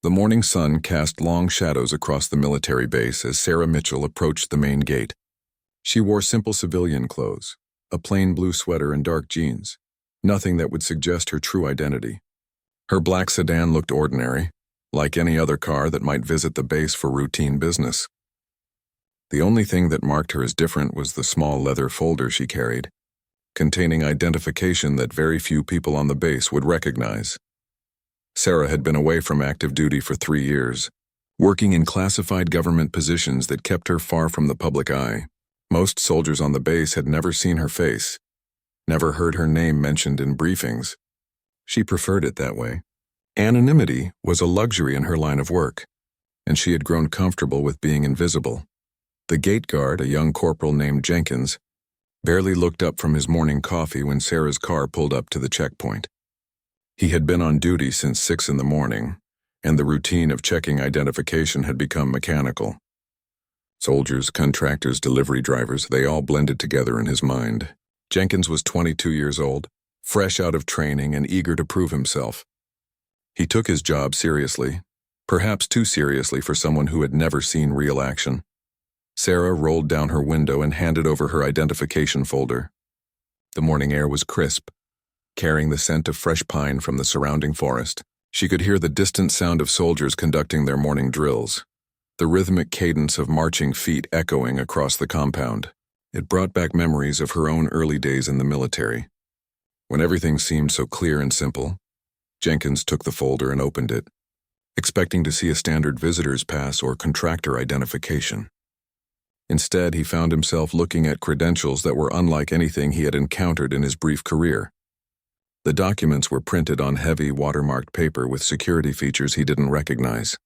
The morning sun cast long shadows across the military base as Sarah Mitchell approached the main gate. She wore simple civilian clothes, a plain blue sweater and dark jeans, nothing that would suggest her true identity. Her black sedan looked ordinary, like any other car that might visit the base for routine business. The only thing that marked her as different was the small leather folder she carried, containing identification that very few people on the base would recognize. Sarah had been away from active duty for 3 years, working in classified government positions that kept her far from the public eye. Most soldiers on the base had never seen her face, never heard her name mentioned in briefings. She preferred it that way. Anonymity was a luxury in her line of work, and she had grown comfortable with being invisible. The gate guard, a young corporal named Jenkins, barely looked up from his morning coffee when Sarah's car pulled up to the checkpoint. He had been on duty since 6 in the morning, and the routine of checking identification had become mechanical. Soldiers, contractors, delivery drivers, they all blended together in his mind. Jenkins was 22 years old, fresh out of training and eager to prove himself. He took his job seriously, perhaps too seriously for someone who had never seen real action. Sarah rolled down her window and handed over her identification folder. The morning air was crisp, carrying the scent of fresh pine from the surrounding forest. She could hear the distant sound of soldiers conducting their morning drills, the rhythmic cadence of marching feet echoing across the compound. It brought back memories of her own early days in the military. When everything seemed so clear and simple, Jenkins took the folder and opened it, expecting to see a standard visitor's pass or contractor identification. Instead, he found himself looking at credentials that were unlike anything he had encountered in his brief career. The documents were printed on heavy, watermarked paper with security features he didn't recognize.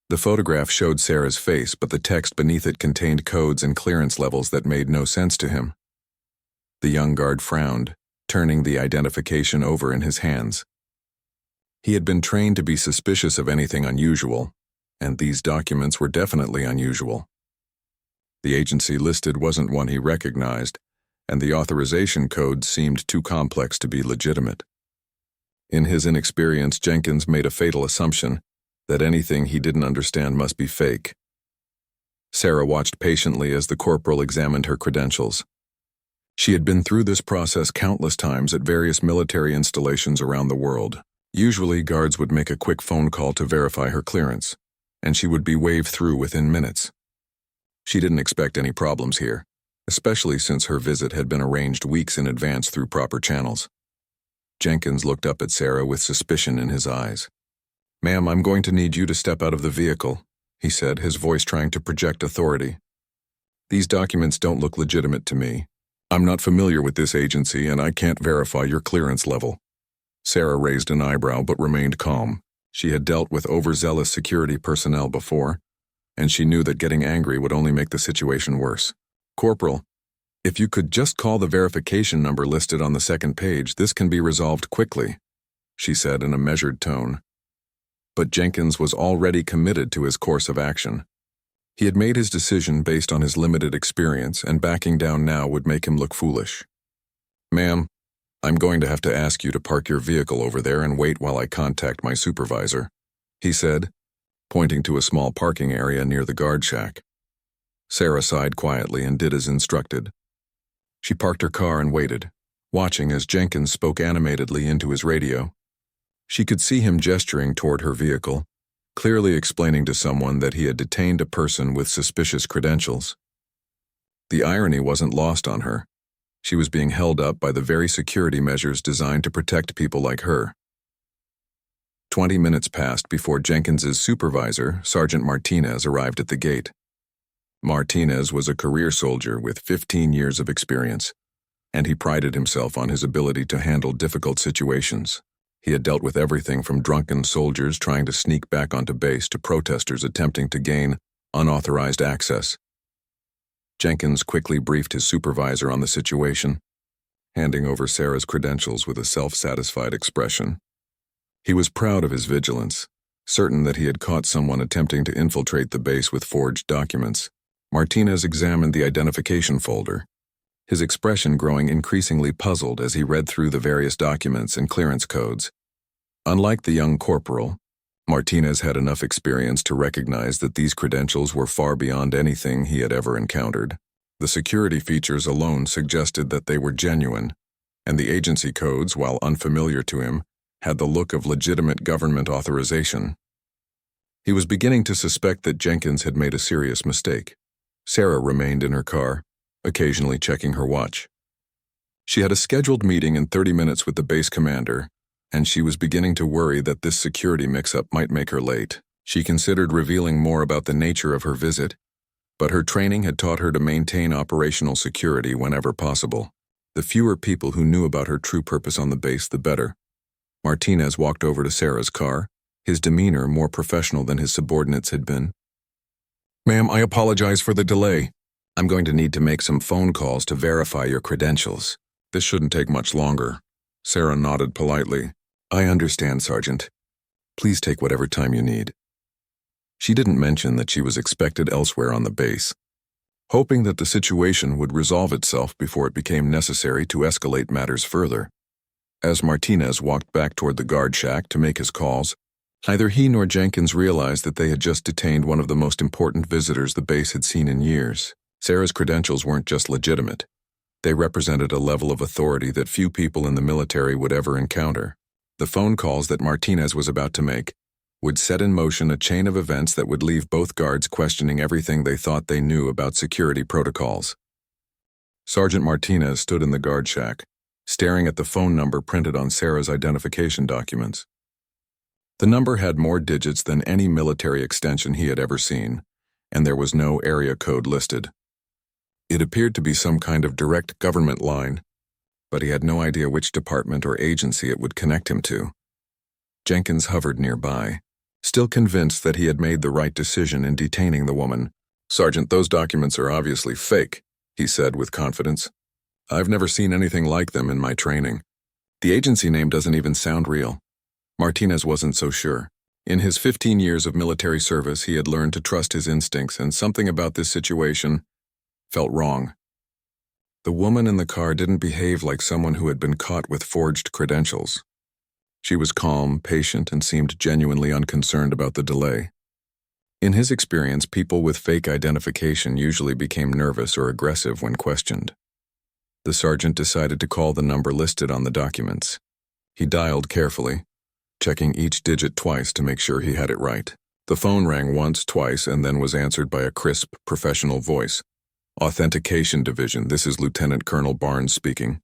The photograph showed Sarah's face, but the text beneath it contained codes and clearance levels that made no sense to him. The young guard frowned, turning the identification over in his hands. He had been trained to be suspicious of anything unusual, and these documents were definitely unusual. The agency listed wasn't one he recognized, and the authorization code seemed too complex to be legitimate. In his inexperience, Jenkins made a fatal assumption that anything he didn't understand must be fake. Sarah watched patiently as the corporal examined her credentials. She had been through this process countless times at various military installations around the world. Usually, guards would make a quick phone call to verify her clearance, and she would be waved through within minutes. She didn't expect any problems here, especially since her visit had been arranged weeks in advance through proper channels. Jenkins looked up at Sarah with suspicion in his eyes. "Ma'am, I'm going to need you to step out of the vehicle," he said, his voice trying to project authority. "These documents don't look legitimate to me. I'm not familiar with this agency, and I can't verify your clearance level." Sarah raised an eyebrow but remained calm. She had dealt with overzealous security personnel before, and she knew that getting angry would only make the situation worse. "Corporal, if you could just call the verification number listed on the second page, this can be resolved quickly," she said in a measured tone. But Jenkins was already committed to his course of action. He had made his decision based on his limited experience, and backing down now would make him look foolish. "Ma'am, I'm going to have to ask you to park your vehicle over there and wait while I contact my supervisor," he said, pointing to a small parking area near the guard shack. Sarah sighed quietly and did as instructed. She parked her car and waited, watching as Jenkins spoke animatedly into his radio. She could see him gesturing toward her vehicle, clearly explaining to someone that he had detained a person with suspicious credentials. The irony wasn't lost on her. She was being held up by the very security measures designed to protect people like her. 20 minutes passed before Jenkins's supervisor, Sergeant Martinez, arrived at the gate. Martinez was a career soldier with 15 years of experience, and he prided himself on his ability to handle difficult situations. He had dealt with everything from drunken soldiers trying to sneak back onto base to protesters attempting to gain unauthorized access. Jenkins quickly briefed his supervisor on the situation, handing over Sarah's credentials with a self-satisfied expression. He was proud of his vigilance, certain that he had caught someone attempting to infiltrate the base with forged documents. Martinez examined the identification folder, his expression growing increasingly puzzled as he read through the various documents and clearance codes. Unlike the young corporal, Martinez had enough experience to recognize that these credentials were far beyond anything he had ever encountered. The security features alone suggested that they were genuine, and the agency codes, while unfamiliar to him, had the look of legitimate government authorization. He was beginning to suspect that Jenkins had made a serious mistake. Sarah remained in her car, occasionally checking her watch. She had a scheduled meeting in 30 minutes with the base commander, and she was beginning to worry that this security mix-up might make her late. She considered revealing more about the nature of her visit, but her training had taught her to maintain operational security whenever possible. The fewer people who knew about her true purpose on the base, the better. Martinez walked over to Sarah's car, his demeanor more professional than his subordinates had been. "Ma'am, I apologize for the delay. I'm going to need to make some phone calls to verify your credentials. This shouldn't take much longer." Sarah nodded politely. "I understand, Sergeant. Please take whatever time you need." She didn't mention that she was expected elsewhere on the base, hoping that the situation would resolve itself before it became necessary to escalate matters further. As Martinez walked back toward the guard shack to make his calls, neither he nor Jenkins realized that they had just detained one of the most important visitors the base had seen in years. Sarah's credentials weren't just legitimate. They represented a level of authority that few people in the military would ever encounter. The phone calls that Martinez was about to make would set in motion a chain of events that would leave both guards questioning everything they thought they knew about security protocols. Sergeant Martinez stood in the guard shack, staring at the phone number printed on Sarah's identification documents. The number had more digits than any military extension he had ever seen, and there was no area code listed. It appeared to be some kind of direct government line, but he had no idea which department or agency it would connect him to. Jenkins hovered nearby, still convinced that he had made the right decision in detaining the woman. "Sergeant, those documents are obviously fake," he said with confidence. "I've never seen anything like them in my training. The agency name doesn't even sound real." Martinez wasn't so sure. In his 15 years of military service, he had learned to trust his instincts, and something about this situation felt wrong. The woman in the car didn't behave like someone who had been caught with forged credentials. She was calm, patient, and seemed genuinely unconcerned about the delay. In his experience, people with fake identification usually became nervous or aggressive when questioned. The sergeant decided to call the number listed on the documents. He dialed carefully, checking each digit twice to make sure he had it right. The phone rang once, twice, and then was answered by a crisp, professional voice. "Authentication Division, this is Lieutenant Colonel Barnes speaking."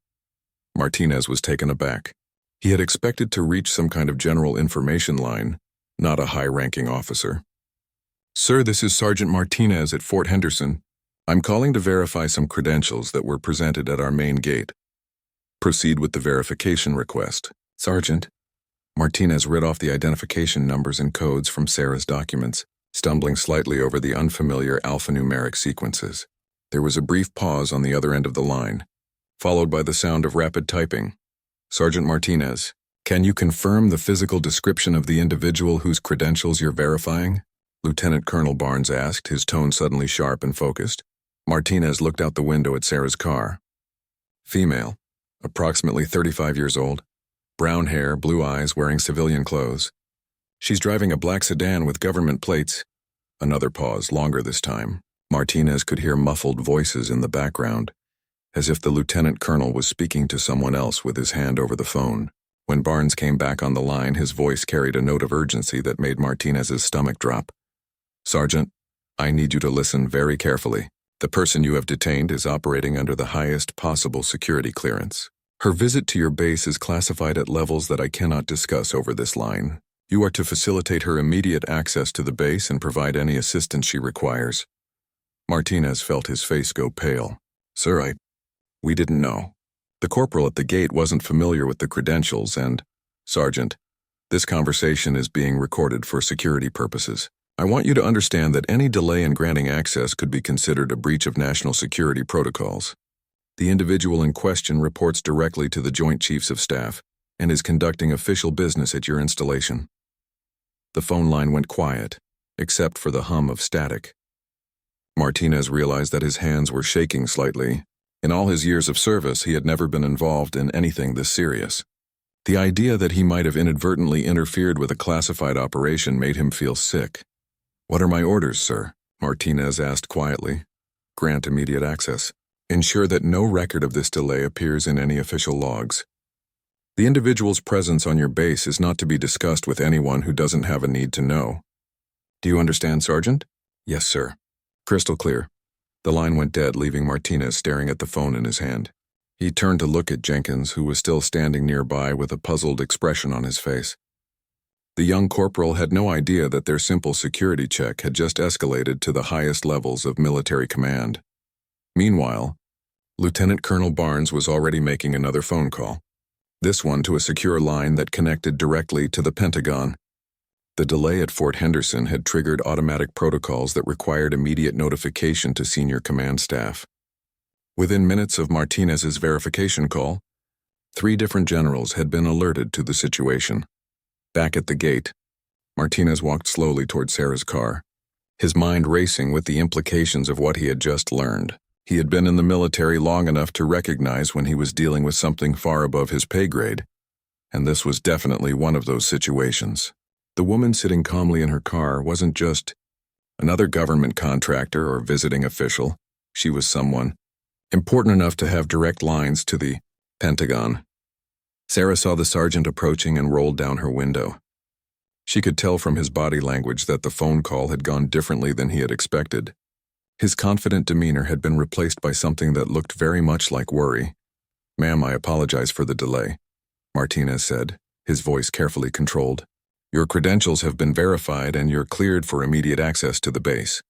Martinez was taken aback. He had expected to reach some kind of general information line, not a high-ranking officer. "Sir, this is Sergeant Martinez at Fort Henderson. I'm calling to verify some credentials that were presented at our main gate." "Proceed with the verification request." "Sergeant." Martinez read off the identification numbers and codes from Sarah's documents, stumbling slightly over the unfamiliar alphanumeric sequences. There was a brief pause on the other end of the line, followed by the sound of rapid typing. "Sergeant Martinez, can you confirm the physical description of the individual whose credentials you're verifying?" Lieutenant Colonel Barnes asked, his tone suddenly sharp and focused. Martinez looked out the window at Sarah's car. Female, approximately 35 years old, brown hair, blue eyes, wearing civilian clothes. She's driving a black sedan with government plates. Another pause, longer this time. Martinez could hear muffled voices in the background, as if the lieutenant colonel was speaking to someone else with his hand over the phone. When Barnes came back on the line, his voice carried a note of urgency that made Martinez's stomach drop. "Sergeant, I need you to listen very carefully. The person you have detained is operating under the highest possible security clearance. Her visit to your base is classified at levels that I cannot discuss over this line. You are to facilitate her immediate access to the base and provide any assistance she requires." Martinez felt his face go pale. "Sir, we didn't know. The corporal at the gate wasn't familiar with the credentials and, Sergeant, this conversation is being recorded for security purposes. I want you to understand that any delay in granting access could be considered a breach of national security protocols. The individual in question reports directly to the Joint Chiefs of Staff and is conducting official business at your installation." The phone line went quiet, except for the hum of static. Martinez realized that his hands were shaking slightly. In all his years of service, he had never been involved in anything this serious. The idea that he might have inadvertently interfered with a classified operation made him feel sick. "What are my orders, sir?" Martinez asked quietly. "Grant immediate access. Ensure that no record of this delay appears in any official logs. The individual's presence on your base is not to be discussed with anyone who doesn't have a need to know. Do you understand, Sergeant?" "Yes, sir." Crystal clear. The line went dead, leaving Martinez staring at the phone in his hand. He turned to look at Jenkins, who was still standing nearby with a puzzled expression on his face. The young corporal had no idea that their simple security check had just escalated to the highest levels of military command. Meanwhile, Lieutenant Colonel Barnes was already making another phone call, this one to a secure line that connected directly to the Pentagon. The delay at Fort Henderson had triggered automatic protocols that required immediate notification to senior command staff. Within minutes of Martinez's verification call, 3 different generals had been alerted to the situation. Back at the gate, Martinez walked slowly toward Sarah's car, his mind racing with the implications of what he had just learned. He had been in the military long enough to recognize when he was dealing with something far above his pay grade, and this was definitely one of those situations. The woman sitting calmly in her car wasn't just another government contractor or visiting official. She was someone important enough to have direct lines to the Pentagon. Sarah saw the sergeant approaching and rolled down her window. She could tell from his body language that the phone call had gone differently than he had expected. His confident demeanor had been replaced by something that looked very much like worry. "Ma'am, I apologize for the delay," Martinez said, his voice carefully controlled. "Your credentials have been verified and you're cleared for immediate access to the base.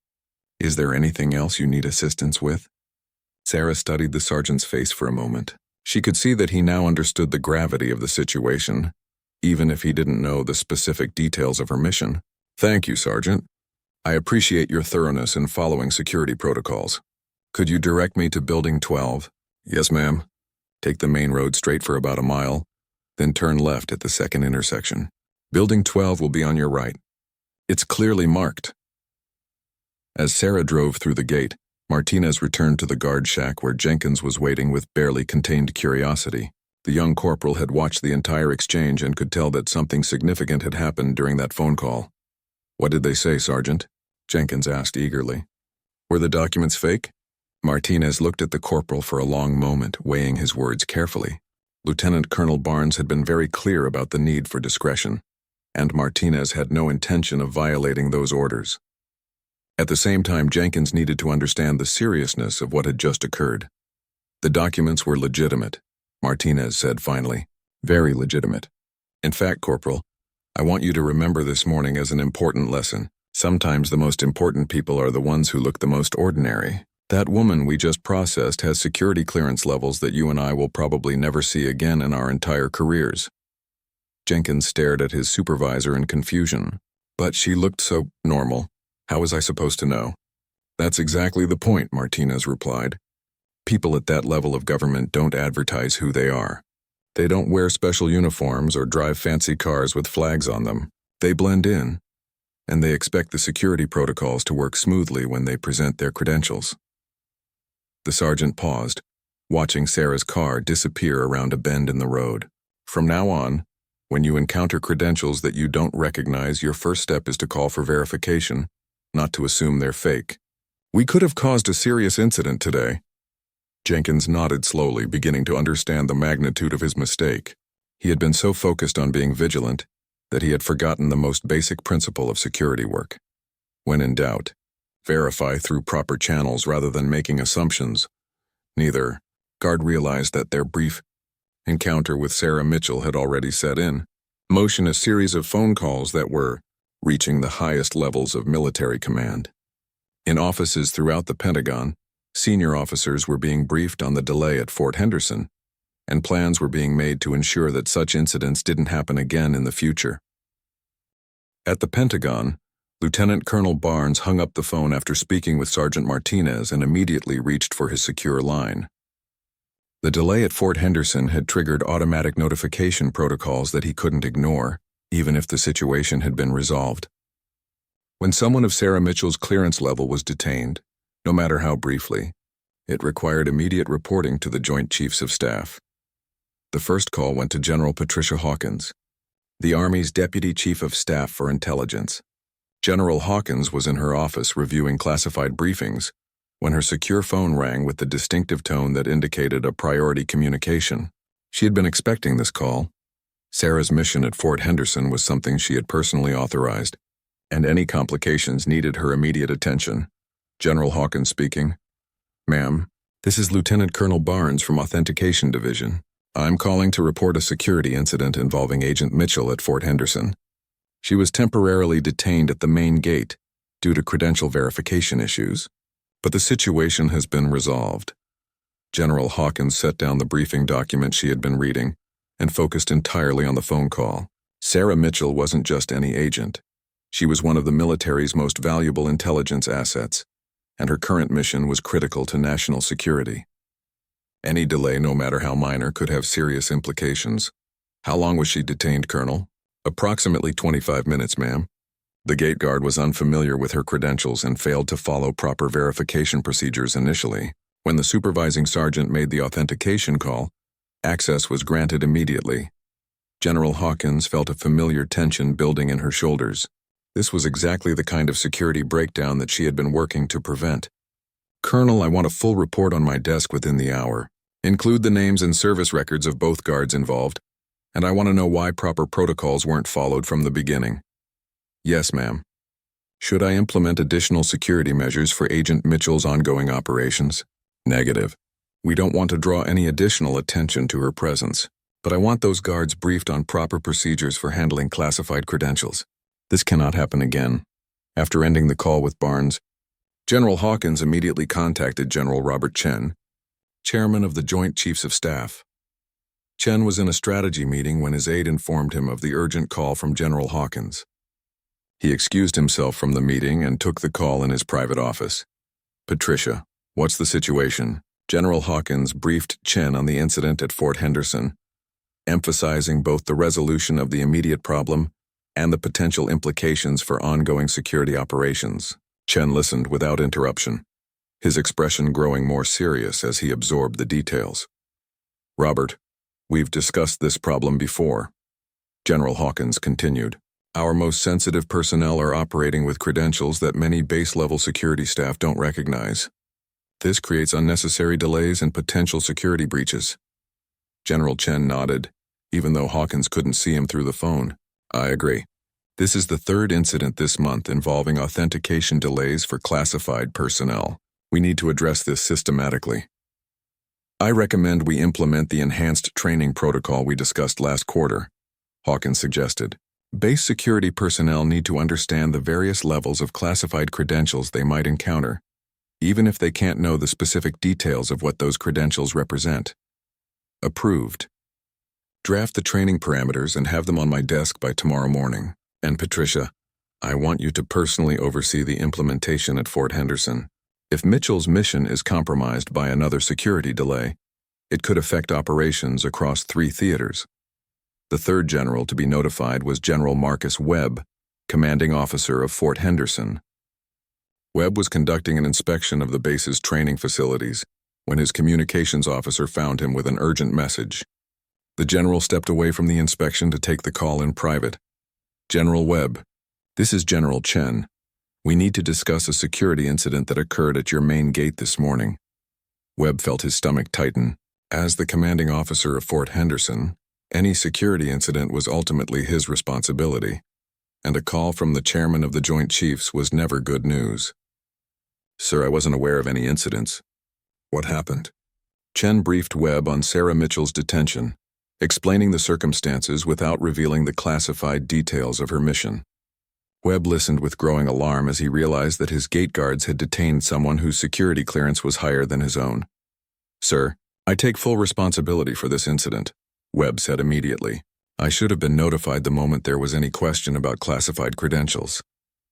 Is there anything else you need assistance with?" Sarah studied the sergeant's face for a moment. She could see that he now understood the gravity of the situation, even if he didn't know the specific details of her mission. "Thank you, Sergeant. I appreciate your thoroughness in following security protocols. Could you direct me to Building 12? "Yes, ma'am. Take the main road straight for about a mile, then turn left at the second intersection. Building 12 will be on your right. It's clearly marked." As Sarah drove through the gate, Martinez returned to the guard shack where Jenkins was waiting with barely contained curiosity. The young corporal had watched the entire exchange and could tell that something significant had happened during that phone call. "What did they say, Sergeant?" Jenkins asked eagerly. "Were the documents fake?" Martinez looked at the corporal for a long moment, weighing his words carefully. Lieutenant Colonel Barnes had been very clear about the need for discretion, and Martinez had no intention of violating those orders. At the same time, Jenkins needed to understand the seriousness of what had just occurred. "The documents were legitimate," Martinez said finally. "Very legitimate. In fact, Corporal, I want you to remember this morning as an important lesson. Sometimes the most important people are the ones who look the most ordinary. That woman we just processed has security clearance levels that you and I will probably never see again in our entire careers." Jenkins stared at his supervisor in confusion. "But she looked so normal. How was I supposed to know?" "That's exactly the point," Martinez replied. "People at that level of government don't advertise who they are. They don't wear special uniforms or drive fancy cars with flags on them. They blend in, and they expect the security protocols to work smoothly when they present their credentials." The sergeant paused, watching Sarah's car disappear around a bend in the road. "From now on, when you encounter credentials that you don't recognize, your first step is to call for verification, not to assume they're fake. We could have caused a serious incident today." Jenkins nodded slowly, beginning to understand the magnitude of his mistake. He had been so focused on being vigilant that he had forgotten the most basic principle of security work. When in doubt, verify through proper channels rather than making assumptions. Neither guard realized that their brief encounter with Sarah Mitchell had already set in motion a series of phone calls that were reaching the highest levels of military command. In offices throughout the Pentagon, senior officers were being briefed on the delay at Fort Henderson, and plans were being made to ensure that such incidents didn't happen again in the future. At the Pentagon, Lieutenant Colonel Barnes hung up the phone after speaking with Sergeant Martinez and immediately reached for his secure line. The delay at Fort Henderson had triggered automatic notification protocols that he couldn't ignore, even if the situation had been resolved. When someone of Sarah Mitchell's clearance level was detained, no matter how briefly, it required immediate reporting to the Joint Chiefs of Staff. The first call went to General Patricia Hawkins, the Army's Deputy Chief of Staff for Intelligence. General Hawkins was in her office reviewing classified briefings when her secure phone rang with the distinctive tone that indicated a priority communication. She had been expecting this call. Sarah's mission at Fort Henderson was something she had personally authorized, and any complications needed her immediate attention. General Hawkins speaking. Ma'am, this is Lieutenant Colonel Barnes from Authentication Division. I'm calling to report a security incident involving Agent Mitchell at Fort Henderson. She was temporarily detained at the main gate due to credential verification issues, but the situation has been resolved. General Hawkins set down the briefing document she had been reading and focused entirely on the phone call. Sarah Mitchell wasn't just any agent. She was one of the military's most valuable intelligence assets, and her current mission was critical to national security. Any delay, no matter how minor, could have serious implications. How long was she detained, Colonel? Approximately 25 minutes, ma'am. The gate guard was unfamiliar with her credentials and failed to follow proper verification procedures initially. When the supervising sergeant made the authentication call, access was granted immediately. General Hawkins felt a familiar tension building in her shoulders. This was exactly the kind of security breakdown that she had been working to prevent. Colonel, I want a full report on my desk within the hour. Include the names and service records of both guards involved, and I want to know why proper protocols weren't followed from the beginning. Yes, ma'am. Should I implement additional security measures for Agent Mitchell's ongoing operations? Negative. We don't want to draw any additional attention to her presence, but I want those guards briefed on proper procedures for handling classified credentials. This cannot happen again. After ending the call with Barnes, General Hawkins immediately contacted General Robert Chen, chairman of the Joint Chiefs of Staff. Chen was in a strategy meeting when his aide informed him of the urgent call from General Hawkins. He excused himself from the meeting and took the call in his private office. Patricia, what's the situation? General Hawkins briefed Chen on the incident at Fort Henderson, emphasizing both the resolution of the immediate problem and the potential implications for ongoing security operations. Chen listened without interruption, his expression growing more serious as he absorbed the details. Robert, we've discussed this problem before. General Hawkins continued. Our most sensitive personnel are operating with credentials that many base-level security staff don't recognize. This creates unnecessary delays and potential security breaches. General Chen nodded, even though Hawkins couldn't see him through the phone. I agree. This is the third incident this month involving authentication delays for classified personnel. We need to address this systematically. I recommend we implement the enhanced training protocol we discussed last quarter, Hawkins suggested. Base security personnel need to understand the various levels of classified credentials they might encounter, even if they can't know the specific details of what those credentials represent. Approved. Draft the training parameters and have them on my desk by tomorrow morning. And Patricia, I want you to personally oversee the implementation at Fort Henderson. If Mitchell's mission is compromised by another security delay, it could affect operations across 3 theaters. The third general to be notified was General Marcus Webb, commanding officer of Fort Henderson. Webb was conducting an inspection of the base's training facilities when his communications officer found him with an urgent message. The general stepped away from the inspection to take the call in private. General Webb, this is General Chen. We need to discuss a security incident that occurred at your main gate this morning. Webb felt his stomach tighten. As the commanding officer of Fort Henderson, any security incident was ultimately his responsibility, and a call from the chairman of the Joint Chiefs was never good news. Sir, I wasn't aware of any incidents. What happened? Chen briefed Webb on Sarah Mitchell's detention, explaining the circumstances without revealing the classified details of her mission. Webb listened with growing alarm as he realized that his gate guards had detained someone whose security clearance was higher than his own. Sir, I take full responsibility for this incident, Webb said immediately. I should have been notified the moment there was any question about classified credentials.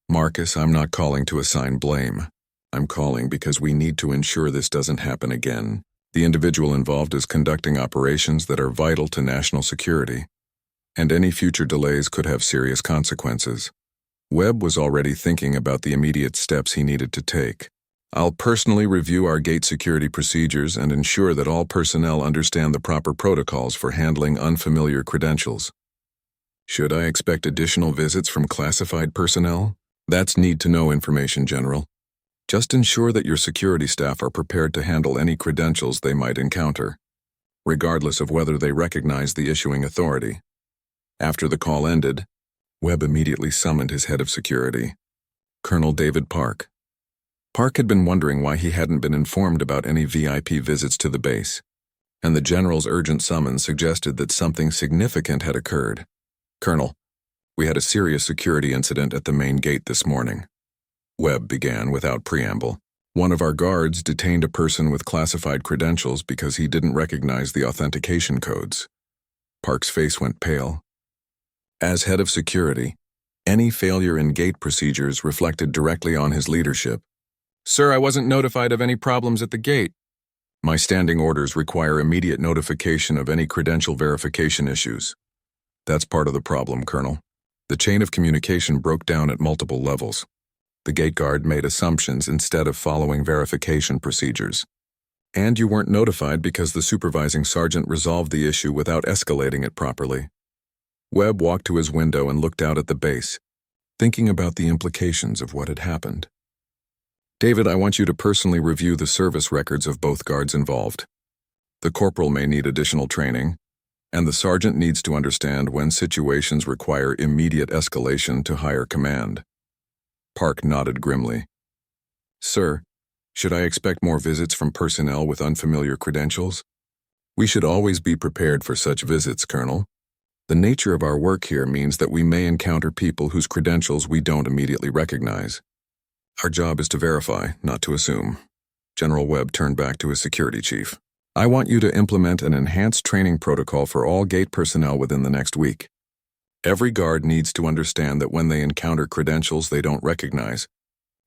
Marcus, I'm not calling to assign blame. I'm calling because we need to ensure this doesn't happen again. The individual involved is conducting operations that are vital to national security, and any future delays could have serious consequences. Webb was already thinking about the immediate steps he needed to take. I'll personally review our gate security procedures and ensure that all personnel understand the proper protocols for handling unfamiliar credentials. Should I expect additional visits from classified personnel? That's need-to-know information, General. Just ensure that your security staff are prepared to handle any credentials they might encounter, regardless of whether they recognize the issuing authority. After the call ended, Webb immediately summoned his head of security, Colonel David Park. Park had been wondering why he hadn't been informed about any VIP visits to the base, and the General's urgent summons suggested that something significant had occurred. "Colonel, we had a serious security incident at the main gate this morning," Webb began without preamble. "One of our guards detained a person with classified credentials because he didn't recognize the authentication codes." Park's face went pale. As head of security, any failure in gate procedures reflected directly on his leadership. "Sir, I wasn't notified of any problems at the gate." "My standing orders require immediate notification of any credential verification issues." "That's part of the problem, Colonel. The chain of communication broke down at multiple levels. The gate guard made assumptions instead of following verification procedures. And you weren't notified because the supervising sergeant resolved the issue without escalating it properly." Webb walked to his window and looked out at the base, thinking about the implications of what had happened. "David, I want you to personally review the service records of both guards involved. The corporal may need additional training, and the sergeant needs to understand when situations require immediate escalation to higher command." Park nodded grimly. "Sir, should I expect more visits from personnel with unfamiliar credentials?" "We should always be prepared for such visits, Colonel. The nature of our work here means that we may encounter people whose credentials we don't immediately recognize. Our job is to verify, not to assume." General Webb turned back to his security chief. "I want you to implement an enhanced training protocol for all gate personnel within the next week. Every guard needs to understand that when they encounter credentials they don't recognize,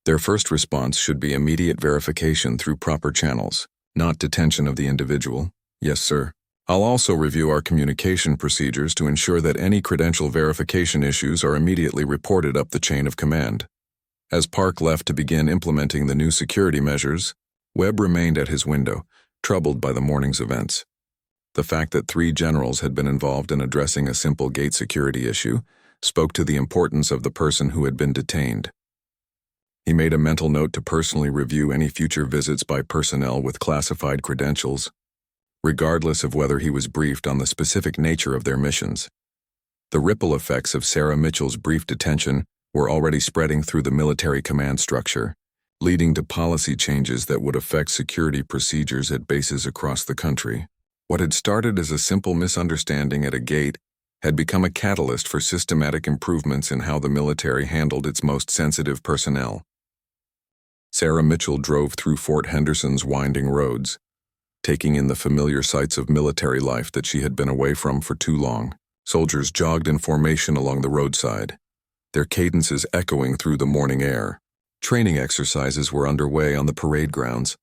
their first response should be immediate verification through proper channels, not detention of the individual." "Yes, sir." "I'll also review our communication procedures to ensure that any credential verification issues are immediately reported up the chain of command." As Park left to begin implementing the new security measures, Webb remained at his window, troubled by the morning's events. The fact that 3 generals had been involved in addressing a simple gate security issue spoke to the importance of the person who had been detained. He made a mental note to personally review any future visits by personnel with classified credentials, regardless of whether he was briefed on the specific nature of their missions. The ripple effects of Sarah Mitchell's brief detention were already spreading through the military command structure, leading to policy changes that would affect security procedures at bases across the country. What had started as a simple misunderstanding at a gate had become a catalyst for systematic improvements in how the military handled its most sensitive personnel. Sarah Mitchell drove through Fort Henderson's winding roads, taking in the familiar sights of military life that she had been away from for too long. Soldiers jogged in formation along the roadside, their cadences echoing through the morning air. Training exercises were underway on the parade grounds,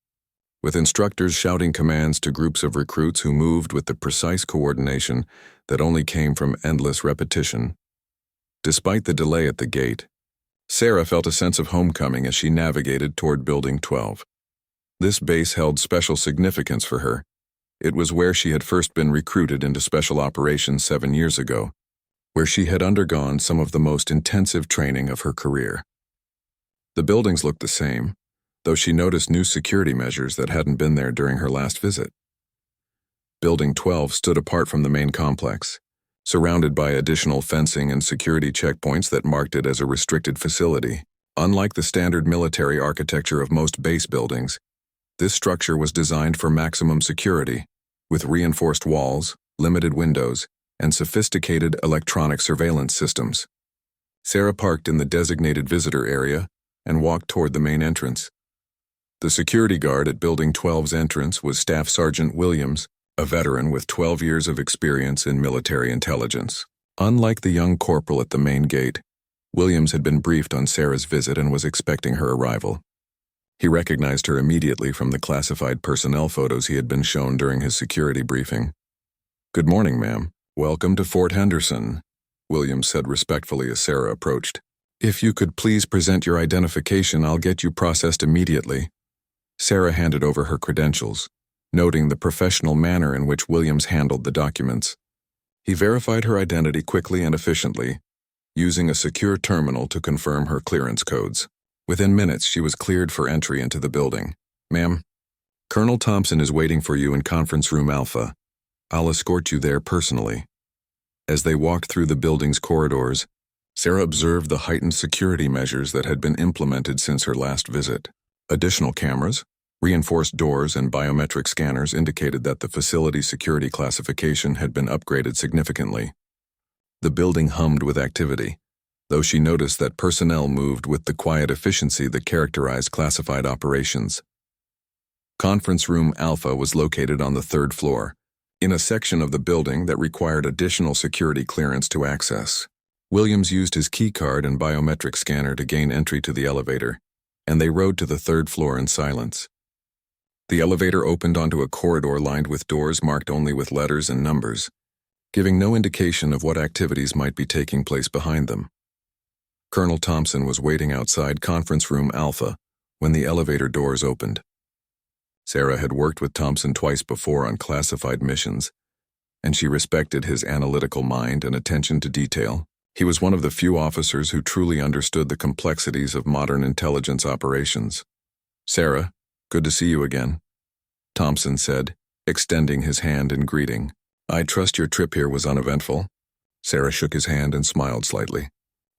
with instructors shouting commands to groups of recruits who moved with the precise coordination that only came from endless repetition. Despite the delay at the gate, Sarah felt a sense of homecoming as she navigated toward Building 12. This base held special significance for her. It was where she had first been recruited into special operations 7 years ago, where she had undergone some of the most intensive training of her career. The buildings looked the same, though she noticed new security measures that hadn't been there during her last visit. Building 12 stood apart from the main complex, surrounded by additional fencing and security checkpoints that marked it as a restricted facility. Unlike the standard military architecture of most base buildings, this structure was designed for maximum security, with reinforced walls, limited windows, and sophisticated electronic surveillance systems. Sarah parked in the designated visitor area and walked toward the main entrance. The security guard at Building 12's entrance was Staff Sergeant Williams, a veteran with 12 years of experience in military intelligence. Unlike the young corporal at the main gate, Williams had been briefed on Sarah's visit and was expecting her arrival. He recognized her immediately from the classified personnel photos he had been shown during his security briefing. "Good morning, ma'am. Welcome to Fort Henderson," Williams said respectfully as Sarah approached. "If you could please present your identification, I'll get you processed immediately." Sarah handed over her credentials, noting the professional manner in which Williams handled the documents. He verified her identity quickly and efficiently, using a secure terminal to confirm her clearance codes. Within minutes, she was cleared for entry into the building. "Ma'am, Colonel Thompson is waiting for you in Conference Room Alpha. I'll escort you there personally." As they walked through the building's corridors, Sarah observed the heightened security measures that had been implemented since her last visit. Additional cameras, reinforced doors, and biometric scanners indicated that the facility's security classification had been upgraded significantly. The building hummed with activity, though she noticed that personnel moved with the quiet efficiency that characterized classified operations. Conference Room Alpha was located on the 3rd floor, in a section of the building that required additional security clearance to access. Williams used his keycard and biometric scanner to gain entry to the elevator, and they rode to the 3rd floor in silence. The elevator opened onto a corridor lined with doors marked only with letters and numbers, giving no indication of what activities might be taking place behind them. Colonel Thompson was waiting outside Conference Room Alpha when the elevator doors opened. Sarah had worked with Thompson twice before on classified missions, and she respected his analytical mind and attention to detail. He was one of the few officers who truly understood the complexities of modern intelligence operations. "Sarah, good to see you again," Thompson said, extending his hand in greeting. "I trust your trip here was uneventful." Sarah shook his hand and smiled slightly.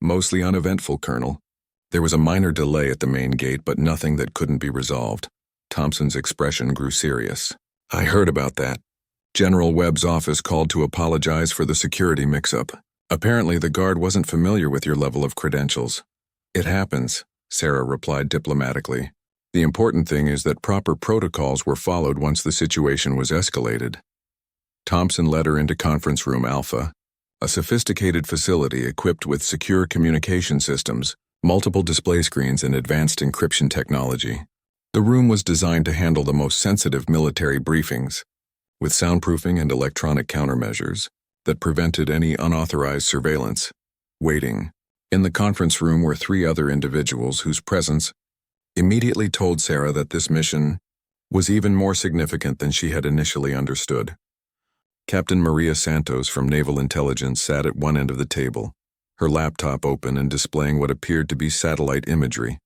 "Mostly uneventful, Colonel. There was a minor delay at the main gate, but nothing that couldn't be resolved." Thompson's expression grew serious. "I heard about that. General Webb's office called to apologize for the security mix-up. Apparently the guard wasn't familiar with your level of credentials." "It happens," Sarah replied diplomatically. "The important thing is that proper protocols were followed once the situation was escalated." Thompson led her into Conference Room Alpha, a sophisticated facility equipped with secure communication systems, multiple display screens, and advanced encryption technology. The room was designed to handle the most sensitive military briefings, with soundproofing and electronic countermeasures that prevented any unauthorized surveillance. Waiting in the conference room were 3 other individuals whose presence immediately told Sarah that this mission was even more significant than she had initially understood. Captain Maria Santos from Naval Intelligence sat at one end of the table, her laptop open and displaying what appeared to be satellite imagery.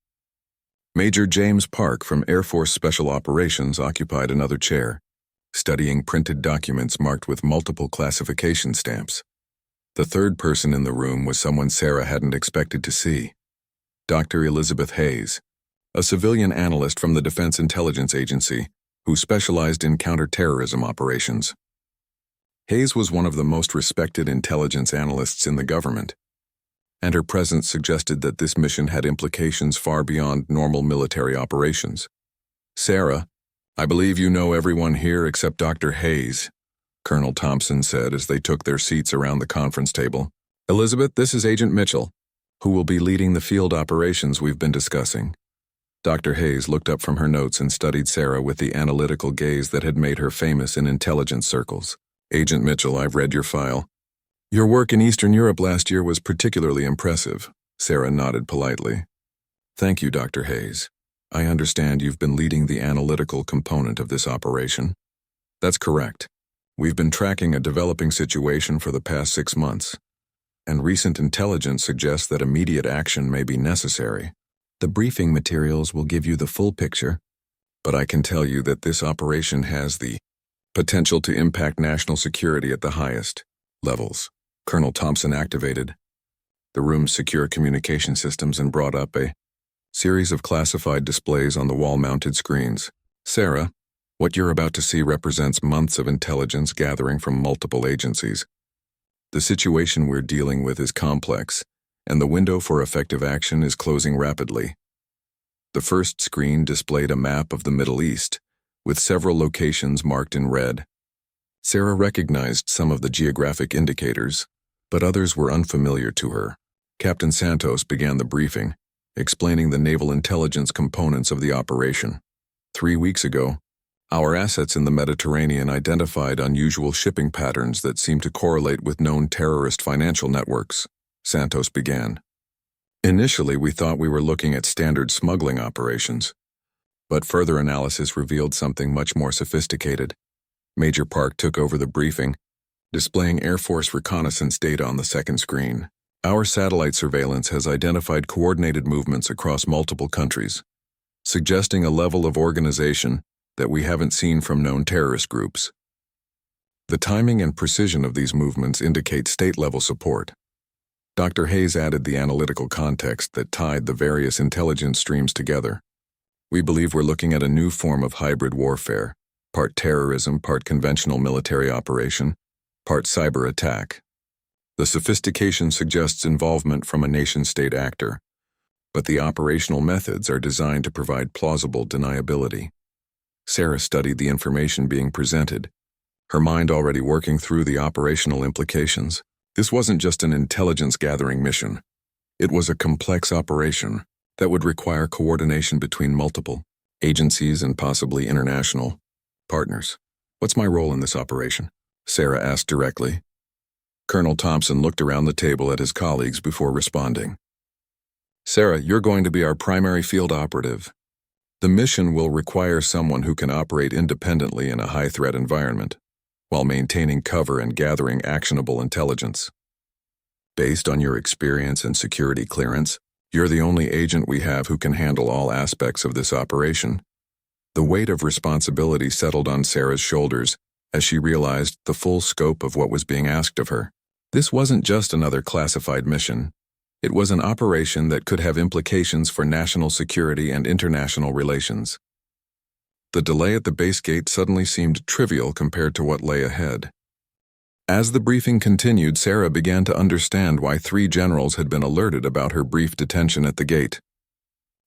Major James Park from Air Force Special Operations occupied another chair, studying printed documents marked with multiple classification stamps. The third person in the room was someone Sarah hadn't expected to see: Dr. Elizabeth Hayes, a civilian analyst from the Defense Intelligence Agency who specialized in counterterrorism operations. Hayes was one of the most respected intelligence analysts in the government, and her presence suggested that this mission had implications far beyond normal military operations. "Sarah, I believe you know everyone here except Dr. Hayes," Colonel Thompson said as they took their seats around the conference table. "Elizabeth, this is Agent Mitchell, who will be leading the field operations we've been discussing." Dr. Hayes looked up from her notes and studied Sarah with the analytical gaze that had made her famous in intelligence circles. "Agent Mitchell, I've read your file. Your work in Eastern Europe last year was particularly impressive." Sarah nodded politely. "Thank you, Dr. Hayes. I understand you've been leading the analytical component of this operation." "That's correct. We've been tracking a developing situation for the past 6 months, and recent intelligence suggests that immediate action may be necessary. The briefing materials will give you the full picture, but I can tell you that this operation has the potential to impact national security at the highest levels." Colonel Thompson activated the room's secure communication systems and brought up a series of classified displays on the wall-mounted screens. "Sarah, what you're about to see represents months of intelligence gathering from multiple agencies. The situation we're dealing with is complex, and the window for effective action is closing rapidly." The first screen displayed a map of the Middle East, with several locations marked in red. Sarah recognized some of the geographic indicators, but others were unfamiliar to her. Captain Santos began the briefing, explaining the naval intelligence components of the operation. 3 weeks ago, our assets in the Mediterranean identified unusual shipping patterns that seemed to correlate with known terrorist financial networks, Santos began. "Initially, we thought we were looking at standard smuggling operations, But further analysis revealed something much more sophisticated. Major Park took over the briefing, displaying Air Force reconnaissance data on the second screen. Our satellite surveillance has identified coordinated movements across multiple countries, suggesting a level of organization that we haven't seen from known terrorist groups. The timing and precision of these movements indicate state-level support. Dr. Hayes added the analytical context that tied the various intelligence streams together. We believe we're looking at a new form of hybrid warfare, part terrorism, part conventional military operation, part cyber attack. The sophistication suggests involvement from a nation-state actor, but the operational methods are designed to provide plausible deniability. Sarah studied the information being presented, her mind already working through the operational implications. This wasn't just an intelligence-gathering mission. It was a complex operation that would require coordination between multiple agencies and possibly international partners. "What's my role in this operation?" Sarah asked directly. Colonel Thompson looked around the table at his colleagues before responding. "Sarah, you're going to be our primary field operative. The mission will require someone who can operate independently in a high-threat environment, while maintaining cover and gathering actionable intelligence. Based on your experience and security clearance, you're the only agent we have who can handle all aspects of this operation." The weight of responsibility settled on Sarah's shoulders as she realized the full scope of what was being asked of her. This wasn't just another classified mission. It was an operation that could have implications for national security and international relations. The delay at the base gate suddenly seemed trivial compared to what lay ahead. As the briefing continued, Sarah began to understand why 3 generals had been alerted about her brief detention at the gate.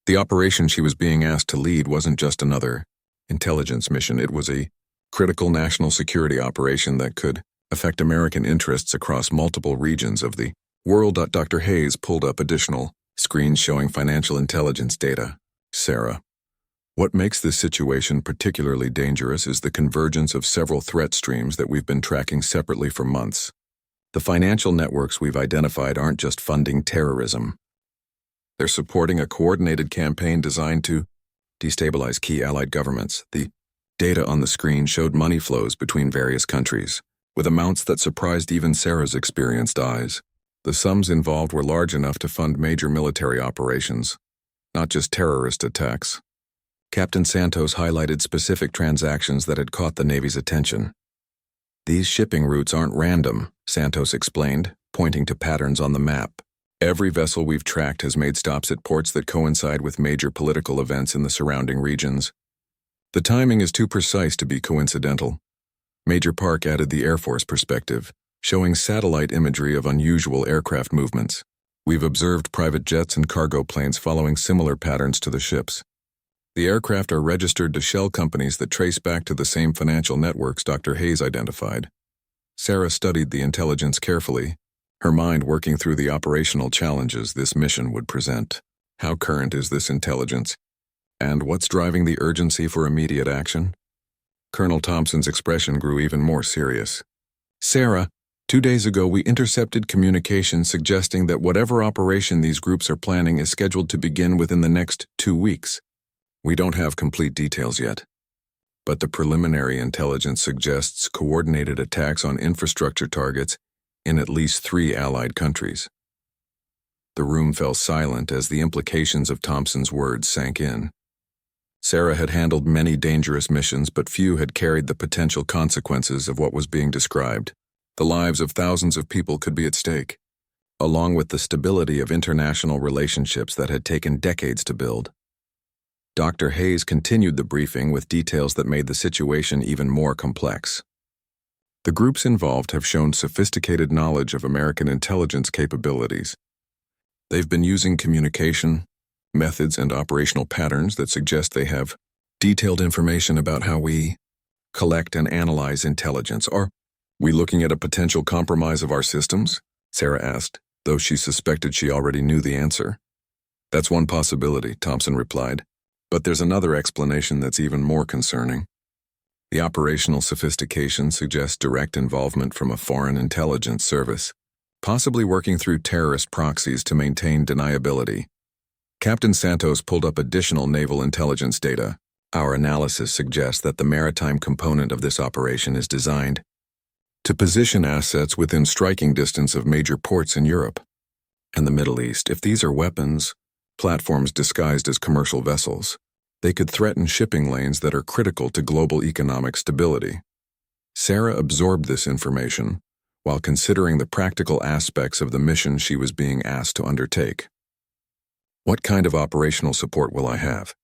The operation she was being asked to lead wasn't just another intelligence mission. It was a critical national security operation that could affect American interests across multiple regions of the world. Dr. Hayes pulled up additional screens showing financial intelligence data. "Sarah, what makes this situation particularly dangerous is the convergence of several threat streams that we've been tracking separately for months. The financial networks we've identified aren't just funding terrorism. They're supporting a coordinated campaign designed to destabilize key allied governments." The data on the screen showed money flows between various countries, with amounts that surprised even Sarah's experienced eyes. The sums involved were large enough to fund major military operations, not just terrorist attacks. Captain Santos highlighted specific transactions that had caught the Navy's attention. "These shipping routes aren't random," Santos explained, pointing to patterns on the map. "Every vessel we've tracked has made stops at ports that coincide with major political events in the surrounding regions. The timing is too precise to be coincidental." Major Park added the Air Force perspective, showing satellite imagery of unusual aircraft movements. "We've observed private jets and cargo planes following similar patterns to the ships. The aircraft are registered to shell companies that trace back to the same financial networks Dr. Hayes identified." Sarah studied the intelligence carefully, her mind working through the operational challenges this mission would present. How current is this intelligence? And what's driving the urgency for immediate action? Colonel Thompson's expression grew even more serious. "Sarah, 2 days ago we intercepted communication suggesting that whatever operation these groups are planning is scheduled to begin within the next 2 weeks. We don't have complete details yet, but the preliminary intelligence suggests coordinated attacks on infrastructure targets in at least 3 allied countries." The room fell silent as the implications of Thompson's words sank in. Sarah had handled many dangerous missions, but few had carried the potential consequences of what was being described. The lives of thousands of people could be at stake, along with the stability of international relationships that had taken decades to build. Dr. Hayes continued the briefing with details that made the situation even more complex. "The groups involved have shown sophisticated knowledge of American intelligence capabilities. They've been using communication methods and operational patterns that suggest they have detailed information about how we collect and analyze intelligence. Are we looking at a potential compromise of our systems?" Sarah asked, though she suspected she already knew the answer. "That's one possibility," Thompson replied. "But there's another explanation that's even more concerning. The operational sophistication suggests direct involvement from a foreign intelligence service, possibly working through terrorist proxies to maintain deniability." Captain Santos pulled up additional naval intelligence data, Our analysis suggests that the maritime component of this operation is designed to position assets within striking distance of major ports in Europe and the Middle East. If these are weapons, platforms disguised as commercial vessels, they could threaten shipping lanes that are critical to global economic stability. Sarah absorbed this information while considering the practical aspects of the mission she was being asked to undertake. What kind of operational support will I have?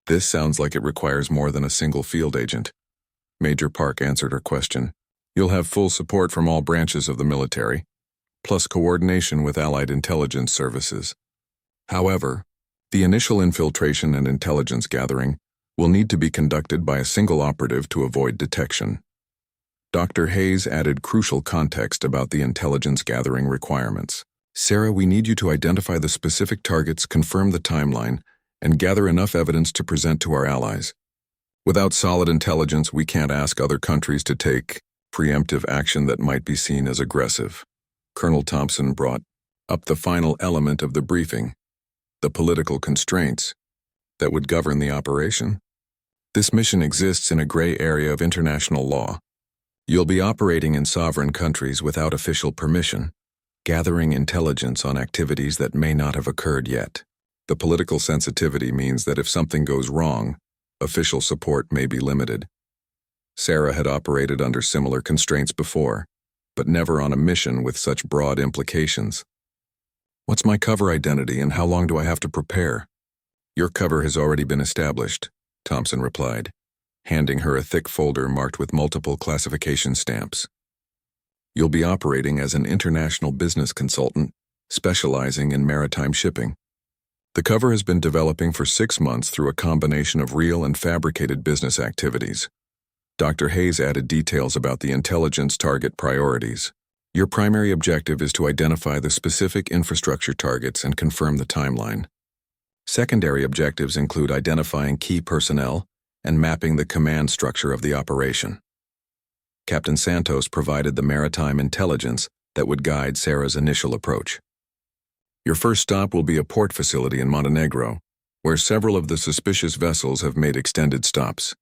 This sounds like it requires more than a single field agent. Major Park answered her question. You'll have full support from all branches of the military, plus coordination with allied intelligence services. However, the initial infiltration and intelligence gathering will need to be conducted by a single operative to avoid detection. Dr. Hayes added crucial context about the intelligence gathering requirements. Sarah, we need you to identify the specific targets, confirm the timeline, and gather enough evidence to present to our allies. Without solid intelligence, we can't ask other countries to take preemptive action that might be seen as aggressive. Colonel Thompson brought up the final element of the briefing, the political constraints that would govern the operation. This mission exists in a gray area of international law. You'll be operating in sovereign countries without official permission, gathering intelligence on activities that may not have occurred yet. The political sensitivity means that if something goes wrong, official support may be limited. Sarah had operated under similar constraints before, but never on a mission with such broad implications. What's my cover identity and how long do I have to prepare? Your cover has already been established, Thompson replied, handing her a thick folder marked with multiple classification stamps. You'll be operating as an international business consultant, specializing in maritime shipping. The cover has been developing for 6 months through a combination of real and fabricated business activities. Dr. Hayes added details about the intelligence target priorities. Your primary objective is to identify the specific infrastructure targets and confirm the timeline. Secondary objectives include identifying key personnel and mapping the command structure of the operation. Captain Santos provided the maritime intelligence that would guide Sarah's initial approach. Your first stop will be a port facility in Montenegro, where several of the suspicious vessels have made extended stops.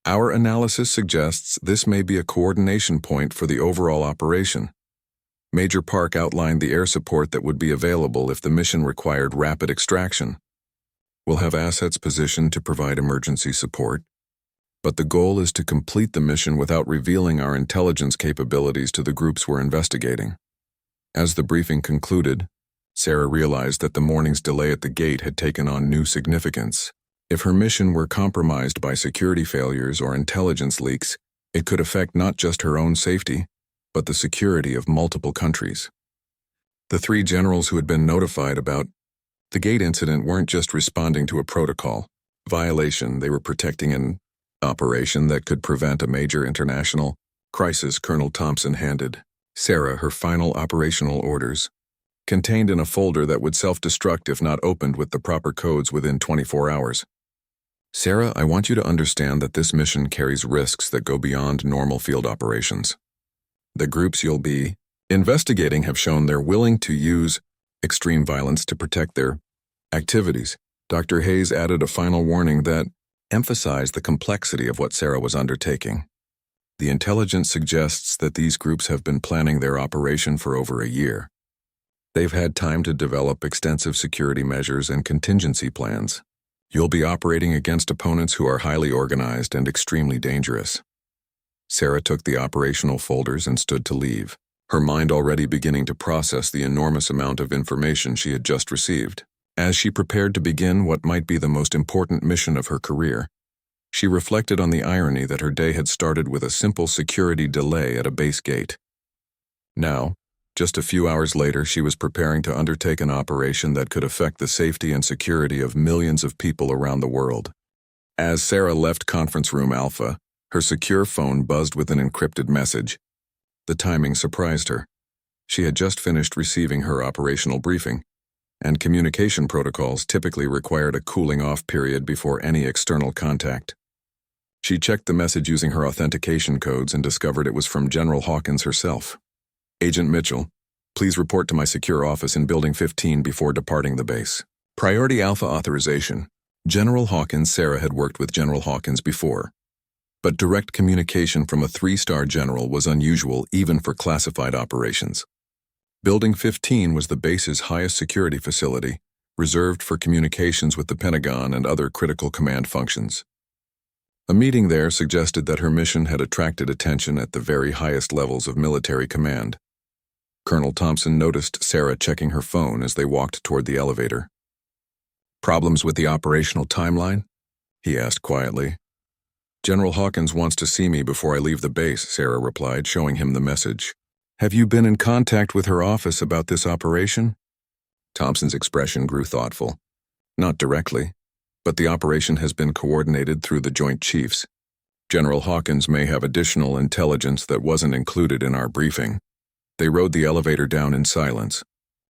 Our analysis suggests this may be a coordination point for the overall operation. Major Park outlined the air support that would be available if the mission required rapid extraction. We'll have assets positioned to provide emergency support, but the goal is to complete the mission without revealing our intelligence capabilities to the groups we're investigating. As the briefing concluded, Sarah realized that the morning's delay at the gate had taken on new significance. If her mission were compromised by security failures or intelligence leaks, it could affect not just her own safety, but the security of multiple countries. The 3 generals who had been notified about the gate incident weren't just responding to a protocol violation, they were protecting an operation that could prevent a major international crisis. Colonel Thompson handed Sarah her final operational orders, contained in a folder that would self-destruct if not opened with the proper codes within 24 hours. Sarah, I want you to understand that this mission carries risks that go beyond normal field operations. The groups you'll be investigating have shown they're willing to use extreme violence to protect their activities. Dr. Hayes added a final warning that emphasized the complexity of what Sarah was undertaking. The intelligence suggests that these groups have been planning their operation for over a year. They've had time to develop extensive security measures and contingency plans. You'll be operating against opponents who are highly organized and extremely dangerous. Sarah took the operational folders and stood to leave, her mind already beginning to process the enormous amount of information she had just received. As she prepared to begin what might be the most important mission of her career, she reflected on the irony that her day had started with a simple security delay at a base gate. Now, just a few hours later, she was preparing to undertake an operation that could affect the safety and security of millions of people around the world. As Sarah left Conference Room Alpha, her secure phone buzzed with an encrypted message. The timing surprised her. She had just finished receiving her operational briefing, and communication protocols typically required a cooling-off period before any external contact. She checked the message using her authentication codes and discovered it was from General Hawkins herself. Agent Mitchell, please report to my secure office in Building 15 before departing the base. Priority Alpha authorization. General Hawkins. Sarah had worked with General Hawkins before, but direct communication from a 3-star general was unusual even for classified operations. Building 15 was the base's highest security facility, reserved for communications with the Pentagon and other critical command functions. A meeting there suggested that her mission had attracted attention at the very highest levels of military command. Colonel Thompson noticed Sarah checking her phone as they walked toward the elevator. "Problems with the operational timeline?" he asked quietly. "General Hawkins wants to see me before I leave the base," Sarah replied, showing him the message. "Have you been in contact with her office about this operation?" Thompson's expression grew thoughtful. "Not directly, but the operation has been coordinated through the Joint Chiefs. General Hawkins may have additional intelligence that wasn't included in our briefing." They rode the elevator down in silence,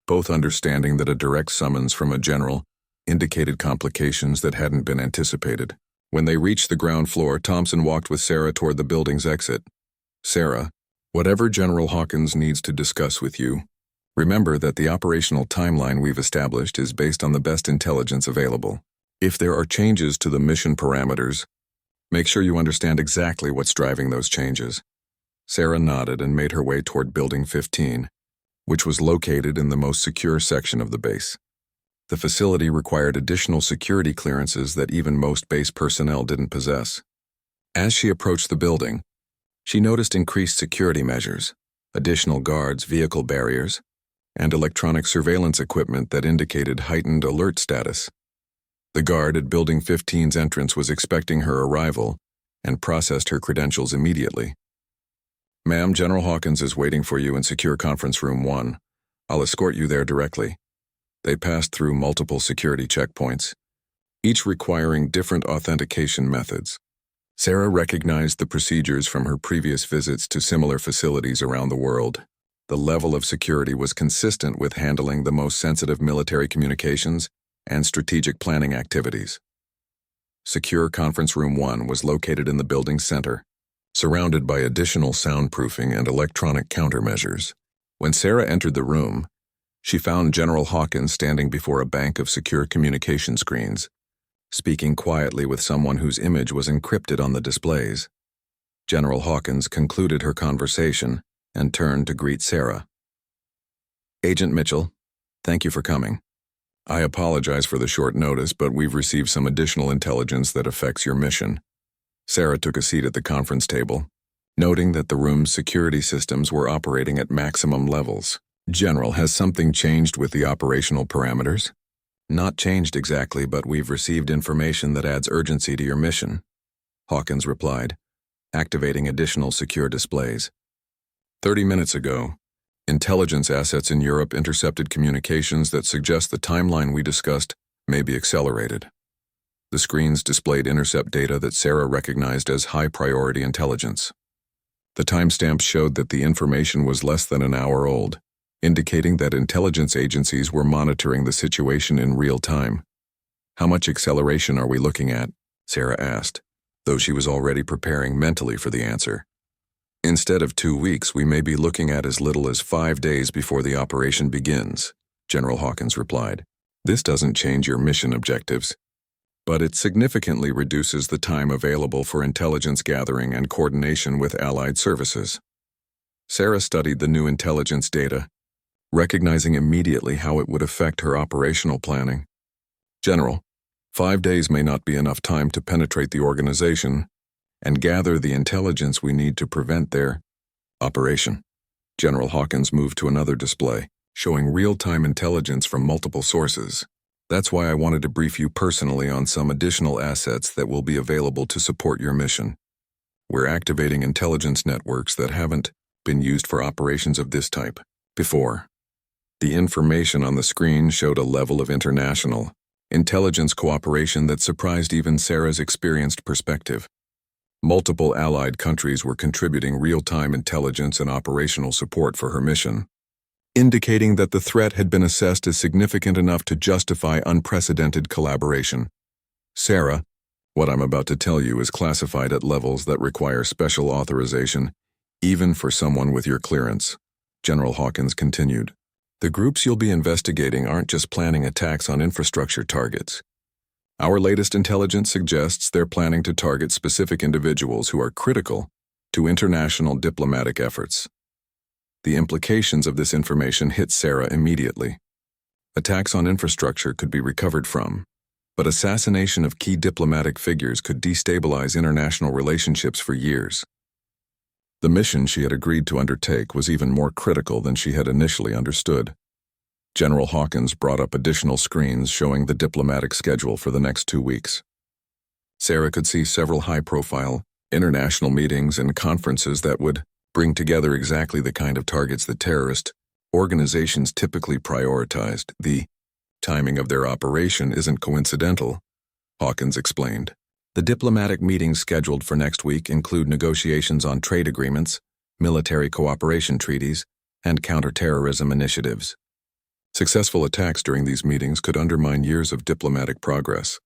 both understanding that a direct summons from a general indicated complications that hadn't been anticipated. When they reached the ground floor, Thompson walked with Sarah toward the building's exit. "Sarah, whatever General Hawkins needs to discuss with you, remember that the operational timeline we've established is based on the best intelligence available. If there are changes to the mission parameters, make sure you understand exactly what's driving those changes." Sarah nodded and made her way toward Building 15, which was located in the most secure section of the base. The facility required additional security clearances that even most base personnel didn't possess. As she approached the building, she noticed increased security measures, additional guards, vehicle barriers, and electronic surveillance equipment that indicated heightened alert status. The guard at Building 15's entrance was expecting her arrival and processed her credentials immediately. "Ma'am, General Hawkins is waiting for you in Secure Conference Room 1. I'll escort you there directly." They passed through multiple security checkpoints, each requiring different authentication methods. Sarah recognized the procedures from her previous visits to similar facilities around the world. The level of security was consistent with handling the most sensitive military communications and strategic planning activities. Secure Conference Room 1 was located in the building's center, surrounded by additional soundproofing and electronic countermeasures. When Sarah entered the room, she found General Hawkins standing before a bank of secure communication screens, speaking quietly with someone whose image was encrypted on the displays. General Hawkins concluded her conversation and turned to greet Sarah. "Agent Mitchell, thank you for coming. I apologize for the short notice, but we've received some additional intelligence that affects your mission." Sarah took a seat at the conference table, noting that the room's security systems were operating at maximum levels. "General, has something changed with the operational parameters?" "Not changed exactly, but we've received information that adds urgency to your mission," Hawkins replied, activating additional secure displays. 30 minutes ago, intelligence assets in Europe intercepted communications that suggest the timeline we discussed may be accelerated. The screens displayed intercept data that Sarah recognized as high-priority intelligence. The timestamps showed that the information was less than an hour old, indicating that intelligence agencies were monitoring the situation in real time. "How much acceleration are we looking at?" Sarah asked, though she was already preparing mentally for the answer. "Instead of 2 weeks, we may be looking at as little as 5 days before the operation begins," General Hawkins replied. "This doesn't change your mission objectives, but it significantly reduces the time available for intelligence gathering and coordination with allied services." Sarah studied the new intelligence data, recognizing immediately how it would affect her operational planning. "General, 5 days may not be enough time to penetrate the organization and gather the intelligence we need to prevent their operation." General Hawkins moved to another display, showing real-time intelligence from multiple sources. "That's why I wanted to brief you personally on some additional assets that will be available to support your mission. We're activating intelligence networks that haven't been used for operations of this type before." The information on the screen showed a level of international intelligence cooperation that surprised even Sarah's experienced perspective. Multiple allied countries were contributing real-time intelligence and operational support for her mission, indicating that the threat had been assessed as significant enough to justify unprecedented collaboration. "Sarah, what I'm about to tell you is classified at levels that require special authorization, even for someone with your clearance," General Hawkins continued. "The groups you'll be investigating aren't just planning attacks on infrastructure targets. Our latest intelligence suggests they're planning to target specific individuals who are critical to international diplomatic efforts. The implications of this information hit Sarah immediately. Attacks on infrastructure could be recovered from, but assassination of key diplomatic figures could destabilize international relationships for years. The mission she had agreed to undertake was even more critical than she had initially understood. General Hawkins brought up additional screens showing the diplomatic schedule for the next 2 weeks. Sarah could see several high-profile international meetings and conferences that would bring together exactly the kind of targets that terrorist organizations typically prioritized. The timing of their operation isn't coincidental, Hawkins explained. The diplomatic meetings scheduled for next week include negotiations on trade agreements, military cooperation treaties, and counterterrorism initiatives. Successful attacks during these meetings could undermine years of diplomatic progress.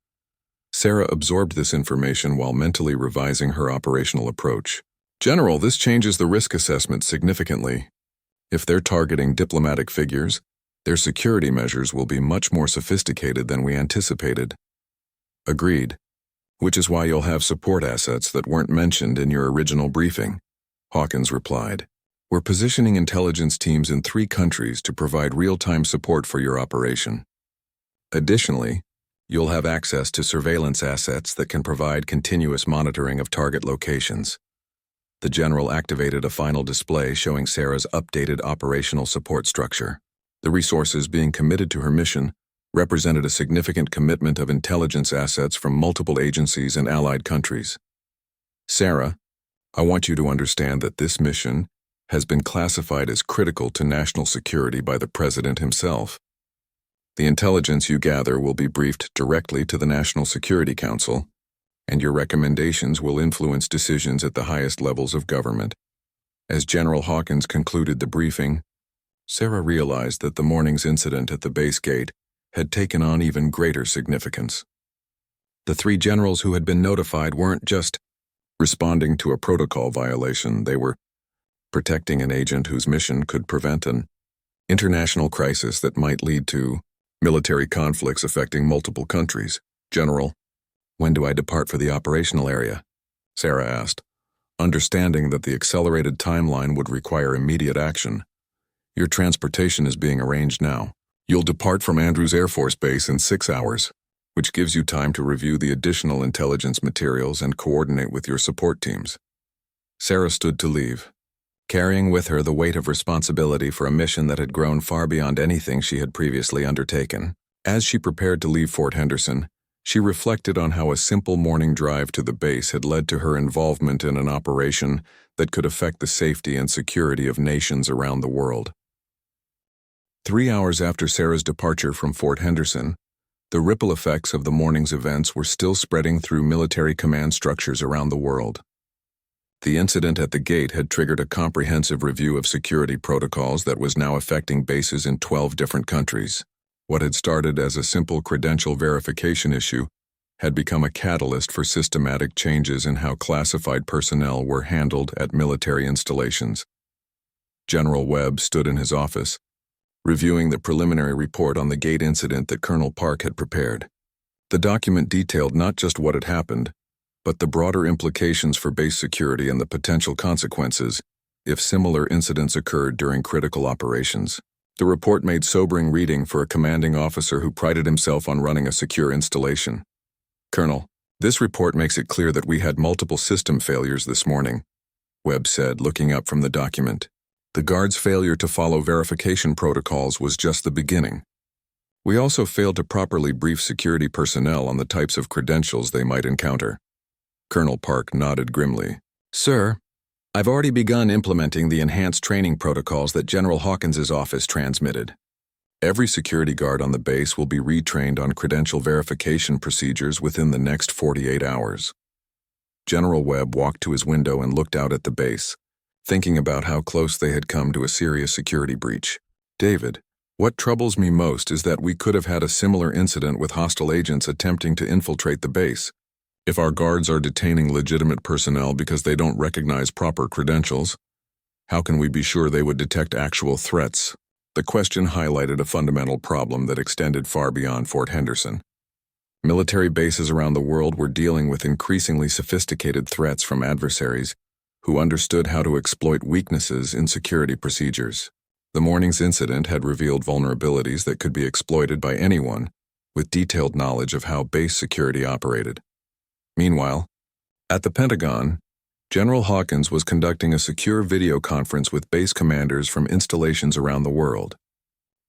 Sarah absorbed this information while mentally revising her operational approach. General, this changes the risk assessment significantly. If they're targeting diplomatic figures, their security measures will be much more sophisticated than we anticipated. Agreed. Which is why you'll have support assets that weren't mentioned in your original briefing, Hawkins replied. We're positioning intelligence teams in 3 countries to provide real-time support for your operation. Additionally, you'll have access to surveillance assets that can provide continuous monitoring of target locations. The general activated a final display showing Sarah's updated operational support structure. The resources being committed to her mission represented a significant commitment of intelligence assets from multiple agencies and allied countries. Sarah, I want you to understand that this mission has been classified as critical to national security by the President himself. The intelligence you gather will be briefed directly to the National Security Council, and your recommendations will influence decisions at the highest levels of government. As General Hawkins concluded the briefing, Sarah realized that the morning's incident at the base gate had taken on even greater significance. The 3 generals who had been notified weren't just responding to a protocol violation, they were protecting an agent whose mission could prevent an international crisis that might lead to military conflicts affecting multiple countries. General, when do I depart for the operational area? Sarah asked, understanding that the accelerated timeline would require immediate action. Your transportation is being arranged now. You'll depart from Andrews Air Force Base in 6 hours, which gives you time to review the additional intelligence materials and coordinate with your support teams. Sarah stood to leave, carrying with her the weight of responsibility for a mission that had grown far beyond anything she had previously undertaken. As she prepared to leave Fort Henderson, she reflected on how a simple morning drive to the base had led to her involvement in an operation that could affect the safety and security of nations around the world. 3 hours after Sarah's departure from Fort Henderson, the ripple effects of the morning's events were still spreading through military command structures around the world. The incident at the gate had triggered a comprehensive review of security protocols that was now affecting bases in 12 different countries. What had started as a simple credential verification issue had become a catalyst for systematic changes in how classified personnel were handled at military installations. General Webb stood in his office, reviewing the preliminary report on the gate incident that Colonel Park had prepared. The document detailed not just what had happened, but the broader implications for base security and the potential consequences if similar incidents occurred during critical operations. The report made sobering reading for a commanding officer who prided himself on running a secure installation. Colonel, this report makes it clear that we had multiple system failures this morning, Webb said, looking up from the document. The guards' failure to follow verification protocols was just the beginning. We also failed to properly brief security personnel on the types of credentials they might encounter. Colonel Park nodded grimly. Sir, I've already begun implementing the enhanced training protocols that General Hawkins's office transmitted. Every security guard on the base will be retrained on credential verification procedures within the next 48 hours. General Webb walked to his window and looked out at the base, thinking about how close they had come to a serious security breach. David, what troubles me most is that we could have had a similar incident with hostile agents attempting to infiltrate the base. If our guards are detaining legitimate personnel because they don't recognize proper credentials, how can we be sure they would detect actual threats? The question highlighted a fundamental problem that extended far beyond Fort Henderson. Military bases around the world were dealing with increasingly sophisticated threats from adversaries who understood how to exploit weaknesses in security procedures. The morning's incident had revealed vulnerabilities that could be exploited by anyone with detailed knowledge of how base security operated. Meanwhile, at the Pentagon, General Hawkins was conducting a secure video conference with base commanders from installations around the world.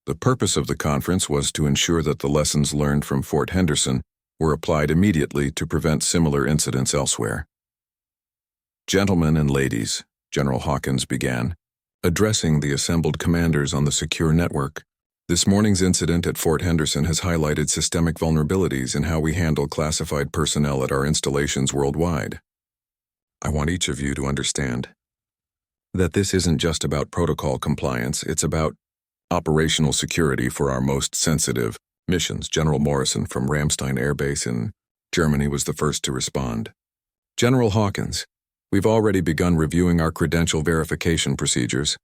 The purpose of the conference was to ensure that the lessons learned from Fort Henderson were applied immediately to prevent similar incidents elsewhere. "Gentlemen and ladies," General Hawkins began, addressing the assembled commanders on the secure network, "this morning's incident at Fort Henderson has highlighted systemic vulnerabilities in how we handle classified personnel at our installations worldwide. I want each of you to understand that this isn't just about protocol compliance, it's about operational security for our most sensitive missions." General Morrison from Ramstein Air Base in Germany was the first to respond. "General Hawkins, we've already begun reviewing our credential verification procedures.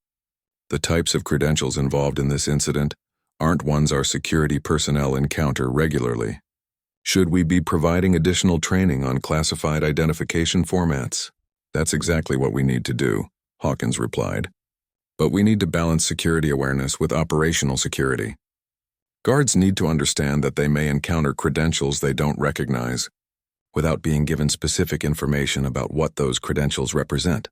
The types of credentials involved in this incident aren't ones our security personnel encounter regularly. Should we be providing additional training on classified identification formats?" "That's exactly what we need to do," Hawkins replied. "But we need to balance security awareness with operational security. Guards need to understand that they may encounter credentials they don't recognize without being given specific information about what those credentials represent."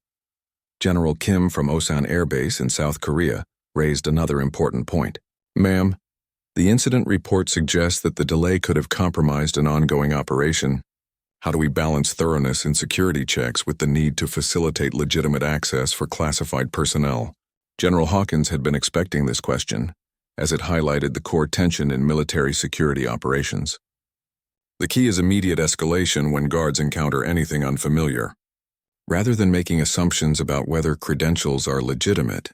General Kim from Osan Air Base in South Korea raised another important point. "Ma'am, the incident report suggests that the delay could have compromised an ongoing operation. How do we balance thoroughness in security checks with the need to facilitate legitimate access for classified personnel?" General Hawkins had been expecting this question, as it highlighted the core tension in military security operations. "The key is immediate escalation when guards encounter anything unfamiliar. Rather than making assumptions about whether credentials are legitimate,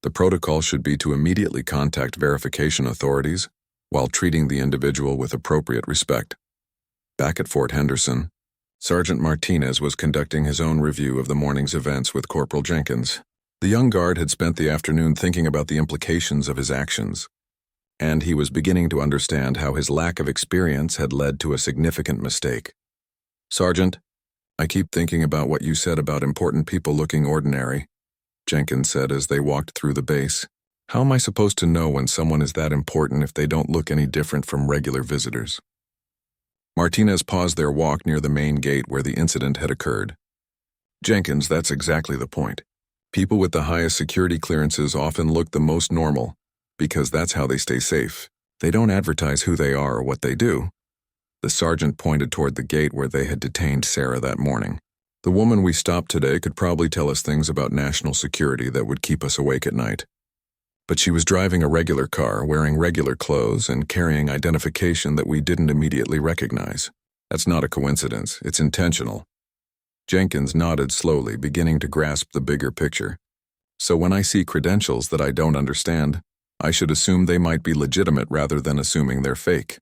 the protocol should be to immediately contact verification authorities while treating the individual with appropriate respect." Back at Fort Henderson, Sergeant Martinez was conducting his own review of the morning's events with Corporal Jenkins. The young guard had spent the afternoon thinking about the implications of his actions, and he was beginning to understand how his lack of experience had led to a significant mistake. "Sergeant, I keep thinking about what you said about important people looking ordinary," Jenkins said as they walked through the base. "How am I supposed to know when someone is that important if they don't look any different from regular visitors?" Martinez paused their walk near the main gate where the incident had occurred. "Jenkins, that's exactly the point. People with the highest security clearances often look the most normal, because that's how they stay safe. They don't advertise who they are or what they do." The sergeant pointed toward the gate where they had detained Sarah that morning. "The woman we stopped today could probably tell us things about national security that would keep us awake at night. But she was driving a regular car, wearing regular clothes, and carrying identification that we didn't immediately recognize. That's not a coincidence, it's intentional." Jenkins nodded slowly, beginning to grasp the bigger picture. "So when I see credentials that I don't understand, I should assume they might be legitimate rather than assuming they're fake."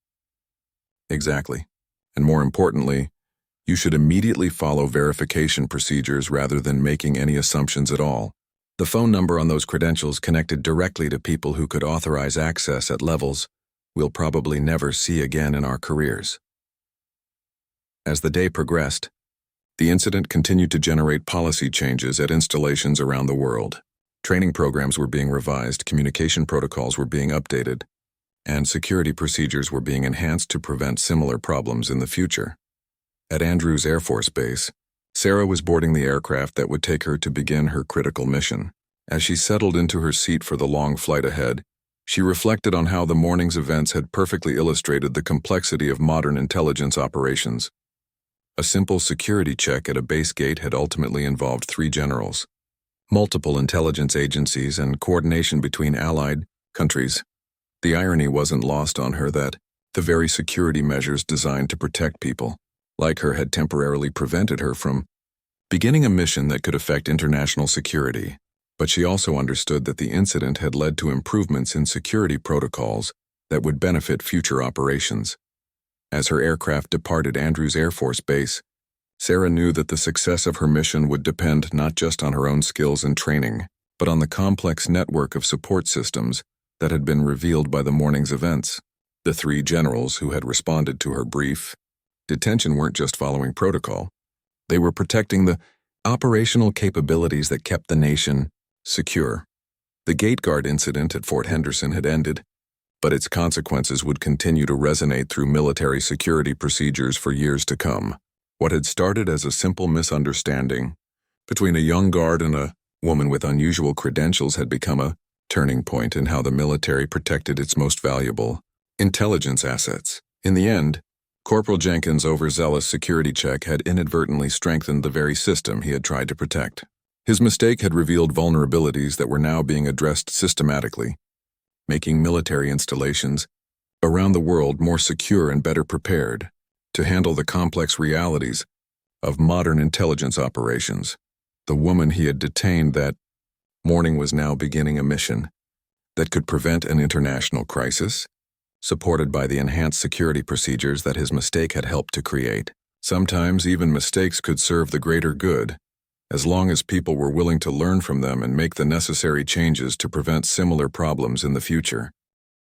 "Exactly. And more importantly, you should immediately follow verification procedures rather than making any assumptions at all. The phone number on those credentials connected directly to people who could authorize access at levels we'll probably never see again in our careers." As the day progressed, the incident continued to generate policy changes at installations around the world. Training programs were being revised, communication protocols were being updated, and security procedures were being enhanced to prevent similar problems in the future. At Andrews Air Force Base, Sarah was boarding the aircraft that would take her to begin her critical mission. As she settled into her seat for the long flight ahead, she reflected on how the morning's events had perfectly illustrated the complexity of modern intelligence operations. A simple security check at a base gate had ultimately involved 3 generals, multiple intelligence agencies, and coordination between allied countries. The irony wasn't lost on her that the very security measures designed to protect people like her had temporarily prevented her from beginning a mission that could affect international security. But she also understood that the incident had led to improvements in security protocols that would benefit future operations. As her aircraft departed Andrews Air Force Base, Sarah knew that the success of her mission would depend not just on her own skills and training, but on the complex network of support systems that had been revealed by the morning's events. The three generals who had responded to her brief detention weren't just following protocol. They were protecting the operational capabilities that kept the nation secure. The gate guard incident at Fort Henderson had ended, but its consequences would continue to resonate through military security procedures for years to come. What had started as a simple misunderstanding between a young guard and a woman with unusual credentials had become a turning point in how the military protected its most valuable intelligence assets. In the end, Corporal Jenkins' overzealous security check had inadvertently strengthened the very system he had tried to protect. His mistake had revealed vulnerabilities that were now being addressed systematically, making military installations around the world more secure and better prepared to handle the complex realities of modern intelligence operations. The woman he had detained that morning was now beginning a mission that could prevent an international crisis, supported by the enhanced security procedures that his mistake had helped to create. Sometimes even mistakes could serve the greater good, as long as people were willing to learn from them and make the necessary changes to prevent similar problems in the future.